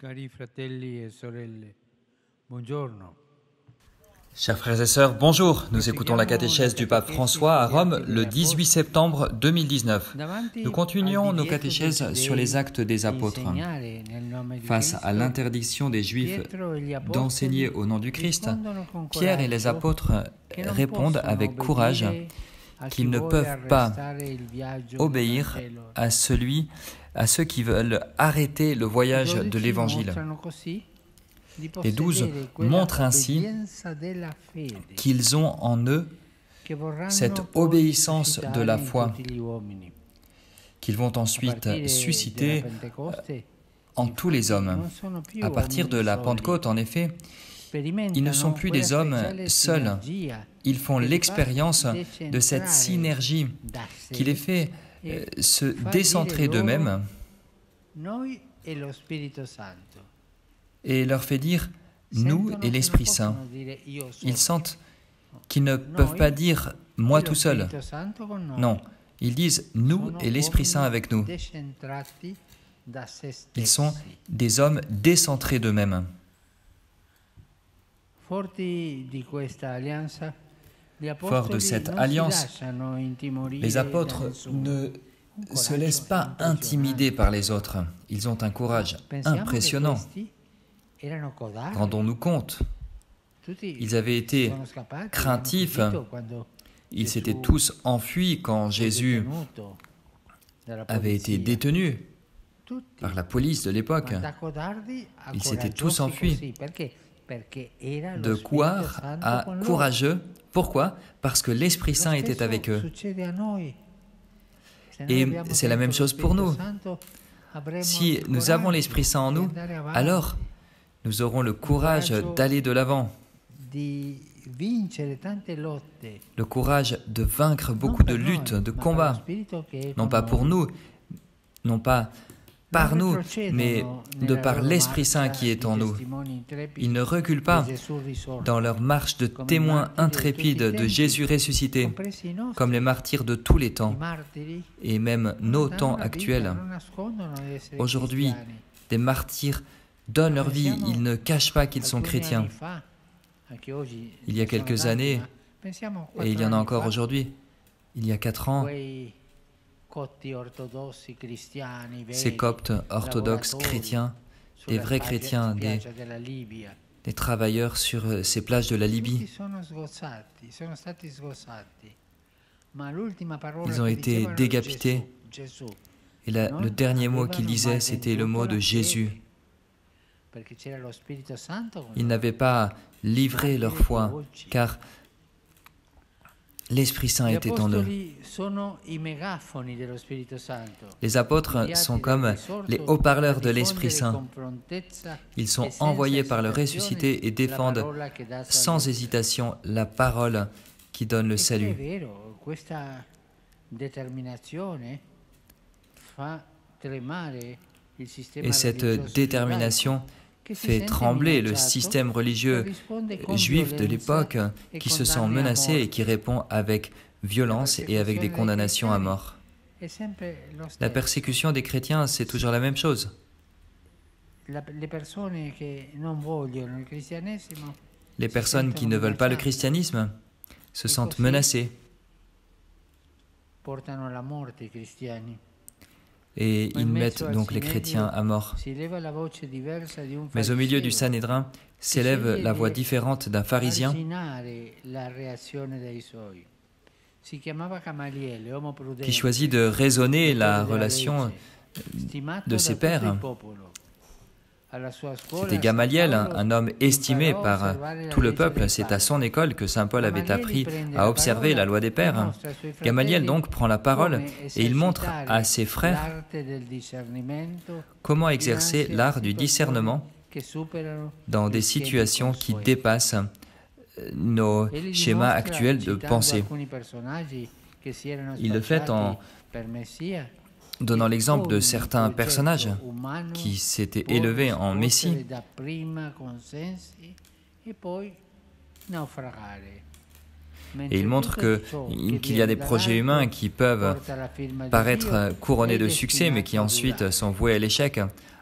Cari fratelli e sorelle, buongiorno. Chers frères et sœurs, bonjour. Nous écoutons la catéchèse du pape François à Rome le 18 septembre 2019. Nous continuons nos catéchèses sur les actes des apôtres. Face à l'interdiction des Juifs d'enseigner au nom du Christ, Pierre et les apôtres répondent avec courage qu'ils ne peuvent pas obéir à ceux qui veulent arrêter le voyage de l'Évangile. Les 12 montrent ainsi qu'ils ont en eux cette obéissance de la foi qu'ils vont ensuite susciter en tous les hommes. À partir de la Pentecôte, en effet, ils ne sont plus des hommes seuls. Ils font l'expérience de cette synergie qui les fait se décentrer d'eux-mêmes et leur fait dire « nous et l'Esprit Saint ». Ils sentent qu'ils ne peuvent pas dire « moi tout seul ». Non, ils disent « nous et l'Esprit Saint avec nous ». Ils sont des hommes décentrés d'eux-mêmes. Fort de cette alliance, les apôtres ne se laissent pas intimider par les autres. Ils ont un courage impressionnant. Rendons-nous compte, ils avaient été craintifs, ils s'étaient tous enfuis quand Jésus avait été détenu par la police de l'époque. Ils s'étaient tous enfuis. De couard à courageux. Pourquoi? Parce que l'Esprit Saint était avec eux. Et c'est la même chose pour nous. Si nous avons l'Esprit Saint en nous, alors nous aurons le courage d'aller de l'avant, le courage de vaincre beaucoup de luttes, de combats, non pas pour nous, non pas par nous, mais de par l'Esprit Saint qui est en nous. Ils ne reculent pas dans leur marche de témoins intrépides de Jésus ressuscité, comme les martyrs de tous les temps, et même nos temps actuels. Aujourd'hui, des martyrs donnent leur vie, ils ne cachent pas qu'ils sont chrétiens. Il y a quelques années, et il y en a encore aujourd'hui, il y a 4 ans, ces Coptes orthodoxes chrétiens, des vrais chrétiens, des travailleurs sur ces plages de la Libye, ils ont été décapités. Et le dernier mot qu'ils disaient, c'était le mot de Jésus. Ils n'avaient pas livré leur foi, car l'Esprit Saint était en eux. Les apôtres sont comme les haut-parleurs de l'Esprit Saint. Ils sont envoyés par le ressuscité et défendent sans hésitation la parole qui donne le salut. Et cette détermination fait trembler le système religieux juif de l'époque qui se sent menacé et qui répond avec violence et avec des condamnations à mort. La persécution des chrétiens, c'est toujours la même chose. Les personnes qui ne veulent pas le christianisme se sentent menacées. Et ils mettent donc les chrétiens à mort. Mais au milieu du Sanhédrin s'élève la voix différente d'un pharisien qui choisit de raisonner la relation de ses pairs. C'était Gamaliel, un homme estimé par tout le peuple. C'est à son école que saint Paul avait appris à observer la loi des pères. Gamaliel donc prend la parole et il montre à ses frères comment exercer l'art du discernement dans des situations qui dépassent nos schémas actuels de pensée. Il le fait en donnant l'exemple de certains personnages qui s'étaient élevés en Messie et il montre qu'il y a des projets humains qui peuvent paraître couronnés de succès mais qui ensuite sont voués à l'échec.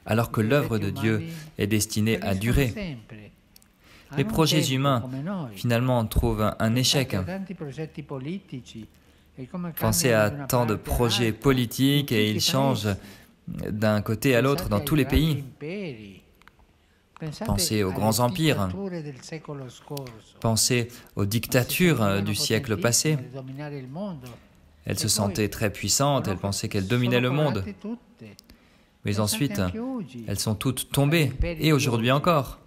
alors que l'œuvre de Dieu est destinée à durer. Les projets humains, finalement, trouvent un échec. Pensez à tant de projets politiques et ils changent d'un côté à l'autre dans tous les pays. Pensez aux grands empires. Pensez aux dictatures du siècle passé. Elles se sentaient très puissantes, elles pensaient qu'elles dominaient le monde. Mais ensuite, elles sont toutes tombées, et aujourd'hui encore.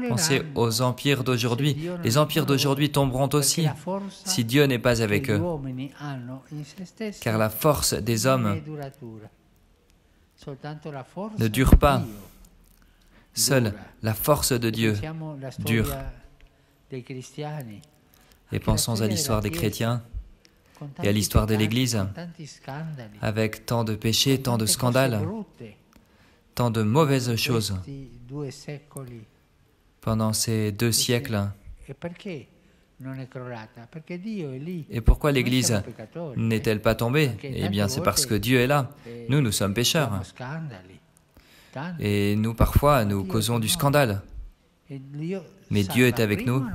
Pensez aux empires d'aujourd'hui. Les empires d'aujourd'hui tomberont aussi si Dieu n'est pas avec eux. Car la force des hommes ne dure pas. Seule la force de Dieu dure. Et pensons à l'histoire des chrétiens et à l'histoire de l'Église, avec tant de péchés, tant de scandales, tant de mauvaises choses pendant ces 2 siècles. Et pourquoi l'Église n'est-elle pas tombée? Eh bien, c'est parce que Dieu est là. Nous sommes pécheurs. Et nous, parfois, nous causons du scandale. Mais Dieu est avec nous.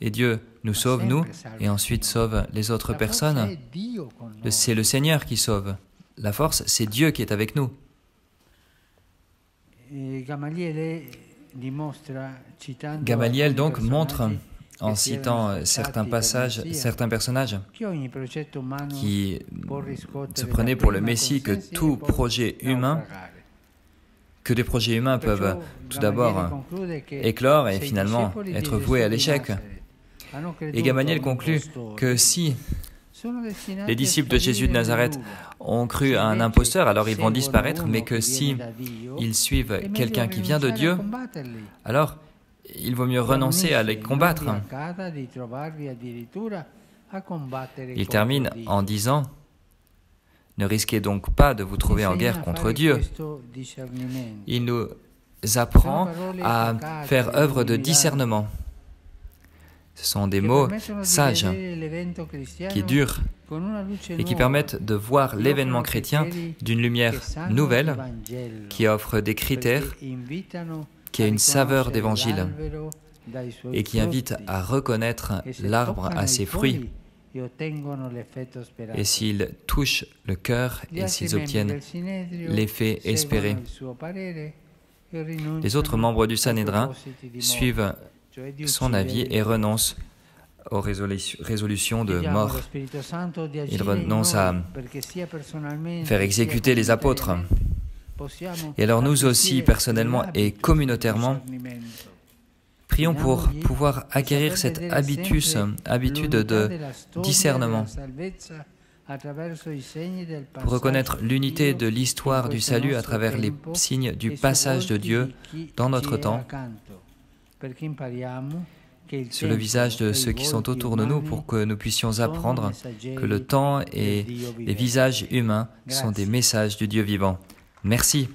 Et Dieu nous sauve, nous, et ensuite sauve les autres personnes. C'est le Seigneur qui sauve. La force, c'est Dieu qui est avec nous. Gamaliel donc montre, en citant certains passages, certains personnages qui se prenaient pour le Messie, que tout projet humain, que des projets humains peuvent tout d'abord éclore et finalement être voués à l'échec. Et Gamaliel conclut que si les disciples de Jésus de Nazareth ont cru à un imposteur, alors ils vont disparaître, mais que si ils suivent quelqu'un qui vient de Dieu, alors il vaut mieux renoncer à les combattre. Il termine en disant: ne risquez donc pas de vous trouver en guerre contre Dieu. Il nous apprend à faire œuvre de discernement. Ce sont des mots sages qui durent et qui permettent de voir l'événement chrétien d'une lumière nouvelle qui offre des critères, qui a une saveur d'évangile et qui invite à reconnaître l'arbre à ses fruits. Et s'ils touchent le cœur et s'ils obtiennent l'effet espéré. Les autres membres du Sanhédrin suivent son avis et renoncent aux résolutions de mort. Ils renoncent à faire exécuter les apôtres. Et alors nous aussi, personnellement et communautairement, prions pour pouvoir acquérir cette habitude de discernement, pour reconnaître l'unité de l'histoire du salut à travers les signes du passage de Dieu dans notre temps, sur le visage de ceux qui sont autour de nous, pour que nous puissions apprendre que le temps et les visages humains sont des messages du Dieu vivant. Merci.